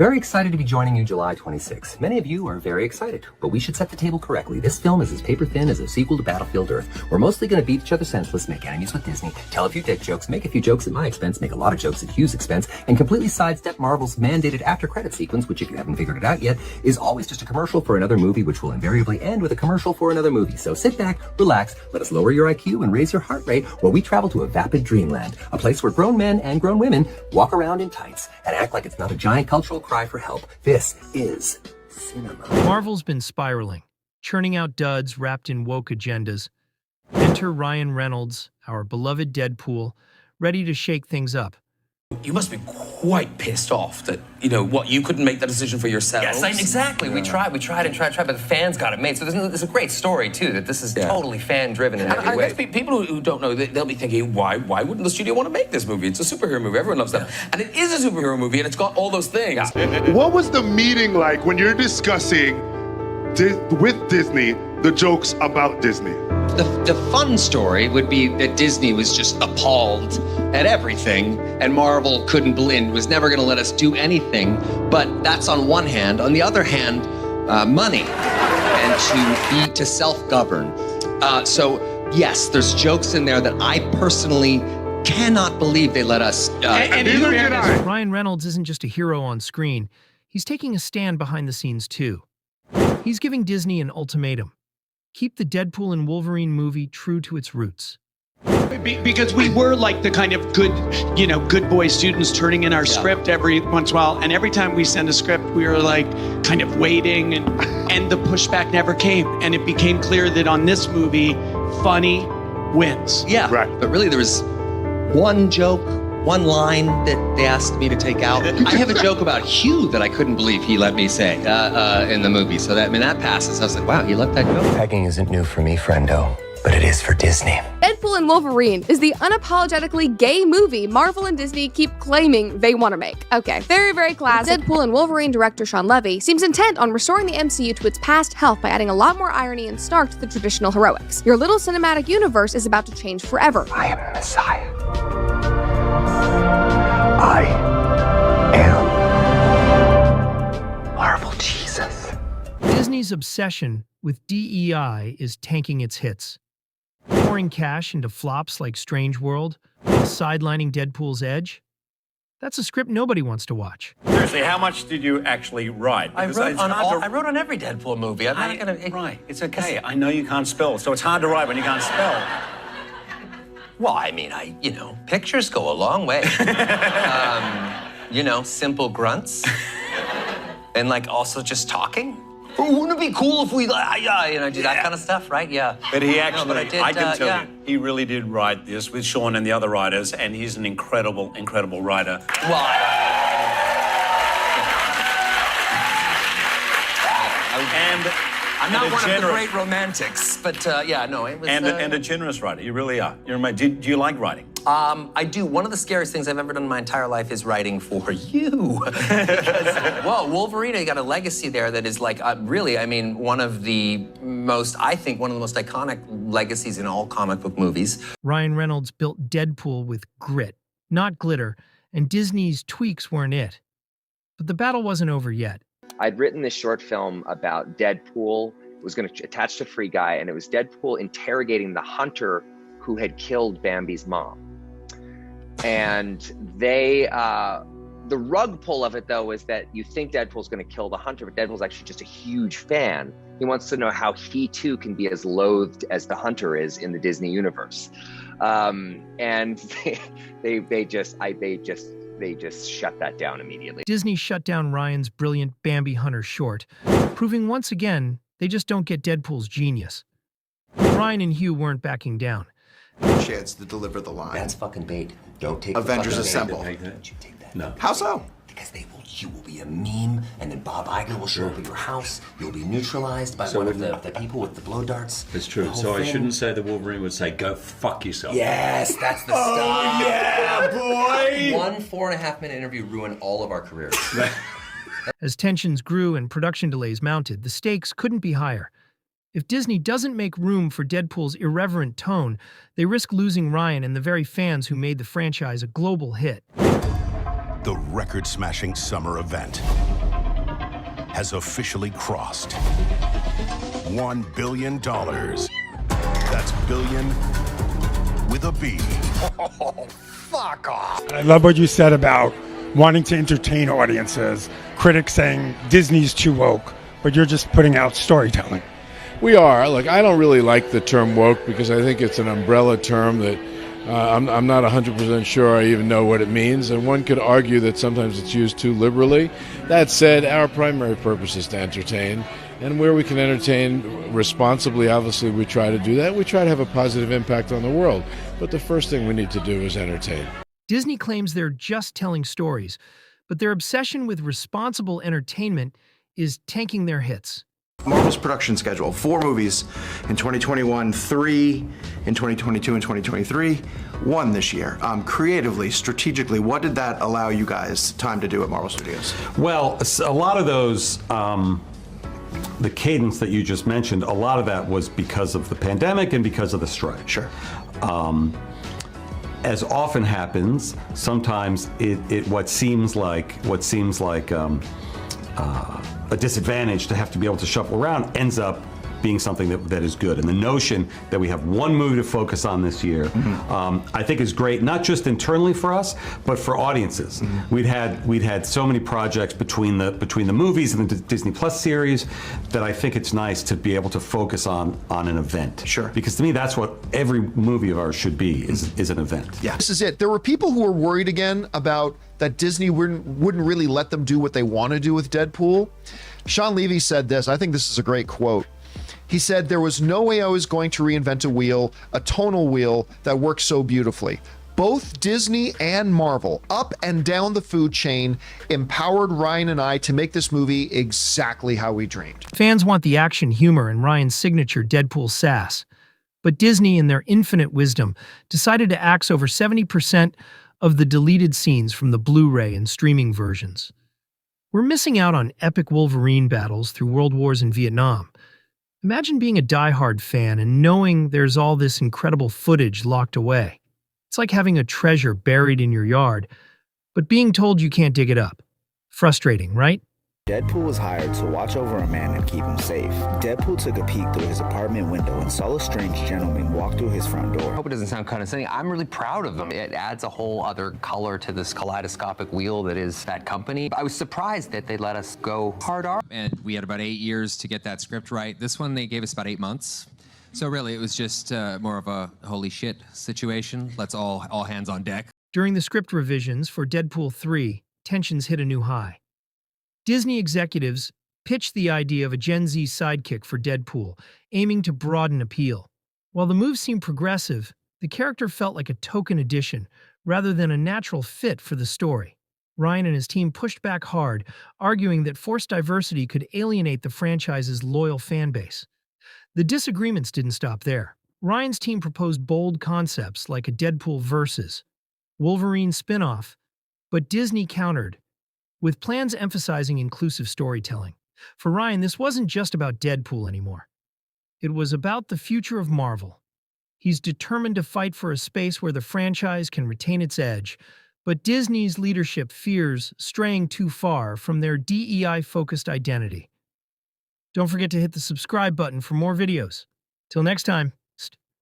Very excited to be joining you July 26th. Many of you are very excited, but we should set the table correctly. This film is as paper thin as a sequel to Battlefield Earth. We're mostly going to beat each other senseless, make enemies with Disney, tell a few dick jokes, make a few jokes at my expense, make a lot of jokes at Hugh's expense, and completely sidestep Marvel's mandated after-credit sequence, which if you haven't figured it out yet, is always just a commercial for another movie, which will invariably end with a commercial for another movie. So sit back, relax, let us lower your IQ and raise your heart rate while we travel to a vapid dreamland, a place where grown men and grown women walk around in tights and act like it's not a giant cultural cry for help. This is cinema. Marvel's been spiraling, churning out duds wrapped in woke agendas. Enter Ryan Reynolds, our beloved Deadpool, ready to shake things up. You must be quite pissed off that, you couldn't make that decision for yourselves. Yes, exactly. We tried, but the fans got it made. So there's a great story, too, that this is totally fan-driven in every way. I guess people who don't know, they'll be thinking, why wouldn't the studio want to make this movie? It's a superhero movie. Everyone loves them. And it is a superhero movie, and it's got all those things. What was the meeting like when you're discussing with Disney the jokes about Disney? The fun story would be that Disney was just appalled at everything, and Marvel couldn't believe, was never going to let us do anything. But that's on one hand. On the other hand, money and to self-govern. So yes, there's jokes in there that I personally cannot believe they let us. And neither did I. Ryan Reynolds isn't just a hero on screen. He's taking a stand behind the scenes too. He's giving Disney an ultimatum. Keep the Deadpool and Wolverine movie true to its roots. Because we were like the kind of good boy students turning in our script every once in a while, and every time we send a script, we were like kind of waiting, and the pushback never came, and it became clear that on this movie, funny wins. Yeah, right. But really, there was one joke, one line that they asked me to take out. I have a joke about Hugh that I couldn't believe he let me say in the movie. So that passes. I was like, wow, he let that go. Pegging isn't new for me, friendo, but it is for Disney. Deadpool and Wolverine is the unapologetically gay movie Marvel and Disney keep claiming they want to make. Okay, very, very classic. Deadpool and Wolverine director Sean Levy seems intent on restoring the MCU to its past health by adding a lot more irony and snark to the traditional heroics. Your little cinematic universe is about to change forever. I am the Messiah. I am Marvel Jesus. Disney's obsession with DEI is tanking its hits, pouring cash into flops like Strange World while sidelining Deadpool's Edge. That's a script nobody wants to watch. Seriously, how much did you actually write? I wrote on every Deadpool movie. I'm not gonna... Right, it's okay. I know you can't spell, so it's hard to write when you can't spell. Well, I mean, pictures go a long way. Simple grunts. And, also just talking. Wouldn't it be cool if we, do that kind of stuff, right? Yeah. But he actually, I can tell you, he really did write this with Sean and the other writers, and he's an incredible, incredible writer. Well, I'm not one of the great romantics, but it was... And a generous writer, you really are. Do you like writing? I do. One of the scariest things I've ever done in my entire life is writing for you. Because, Wolverine got a legacy there that is one of the most iconic legacies in all comic book movies. Ryan Reynolds built Deadpool with grit, not glitter, and Disney's tweaks weren't it. But the battle wasn't over yet. I'd written this short film about Deadpool. It was going to attach to Free Guy, and it was Deadpool interrogating the hunter who had killed Bambi's mom. And the rug pull of it, though, is that you think Deadpool's going to kill the hunter, but Deadpool's actually just a huge fan. He wants to know how he, too, can be as loathed as the hunter is in the Disney universe. And they just shut that down immediately. Disney shut down Ryan's brilliant Bambi Hunter short, proving once again they just don't get Deadpool's genius. Ryan and Hugh weren't backing down. Chance to deliver the line. That's fucking bait. Don't take Avengers the Assemble. Don't you take that? No. How so? Because you will be a meme, and then Bob Iger will show up at your house. You'll be neutralized by one of the people with the blow darts. It's true. So I shouldn't say the Wolverine would say, go fuck yourself. Yes, that's the stuff. Yeah, boy! One 4.5-minute interview ruined all of our careers. As tensions grew and production delays mounted, the stakes couldn't be higher. If Disney doesn't make room for Deadpool's irreverent tone, they risk losing Ryan and the very fans who made the franchise a global hit. The record-smashing summer event. has officially crossed $1 billion. That's billion with a B. Oh, fuck off. I love what you said about wanting to entertain audiences. Critics saying Disney's too woke, but you're just putting out storytelling. We are. Look, I don't really like the term woke because I think it's an umbrella term that I'm not 100% sure I even know what it means, and one could argue that sometimes it's used too liberally. That said, our primary purpose is to entertain, and where we can entertain responsibly, obviously we try to do that. We try to have a positive impact on the world, but the first thing we need to do is entertain. Disney claims they're just telling stories, but their obsession with responsible entertainment is tanking their hits. Marvel's production schedule: 4 movies in 2021, 3 in 2022 and 2023, 1 this year. Creatively, strategically, what did that allow you guys time to do at Marvel Studios? Well, a lot of those, the cadence that you just mentioned, a lot of that was because of the pandemic and because of the strike. Sure. As often happens, sometimes what seems like a disadvantage to have to be able to shuffle around ends up being something that is good. And the notion that we have one movie to focus on this year, I think is great, not just internally for us, but for audiences. We'd had so many projects between the movies and the Disney Plus series that I think it's nice to be able to focus on an event. Sure. Because to me, that's what every movie of ours should be, is an event. Yeah. This is it. There were people who were worried again about that Disney wouldn't really let them do what they want to do with Deadpool. Sean Levy said this. I think this is a great quote. He said, "There was no way I was going to reinvent a wheel, a tonal wheel that works so beautifully. Both Disney and Marvel, up and down the food chain, empowered Ryan and I to make this movie exactly how we dreamed." Fans want the action, humor, and Ryan's signature Deadpool sass. But Disney, in their infinite wisdom, decided to axe over 70% of the deleted scenes from the Blu-ray and streaming versions. We're missing out on epic Wolverine battles through world wars in Vietnam. Imagine being a die-hard fan and knowing there's all this incredible footage locked away. It's like having a treasure buried in your yard, but being told you can't dig it up. Frustrating, right? Deadpool was hired to watch over a man and keep him safe. Deadpool took a peek through his apartment window and saw a strange gentleman walk through his front door. I hope it doesn't sound condescending. I'm really proud of them. It adds a whole other color to this kaleidoscopic wheel that is that company. I was surprised that they let us go hard R. And we had about 8 years to get that script right. This one, they gave us about 8 months. So really, it was just more of a holy shit situation. Let's all hands on deck. During the script revisions for Deadpool 3, tensions hit a new high. Disney executives pitched the idea of a Gen Z sidekick for Deadpool, aiming to broaden appeal. While the move seemed progressive, the character felt like a token addition rather than a natural fit for the story. Ryan and his team pushed back hard, arguing that forced diversity could alienate the franchise's loyal fan base. The disagreements didn't stop there. Ryan's team proposed bold concepts like a Deadpool versus Wolverine spin-off, but Disney countered, with plans emphasizing inclusive storytelling. For Ryan, this wasn't just about Deadpool anymore. It was about the future of Marvel. He's determined to fight for a space where the franchise can retain its edge, but Disney's leadership fears straying too far from their DEI-focused identity. Don't forget to hit the subscribe button for more videos. Till next time.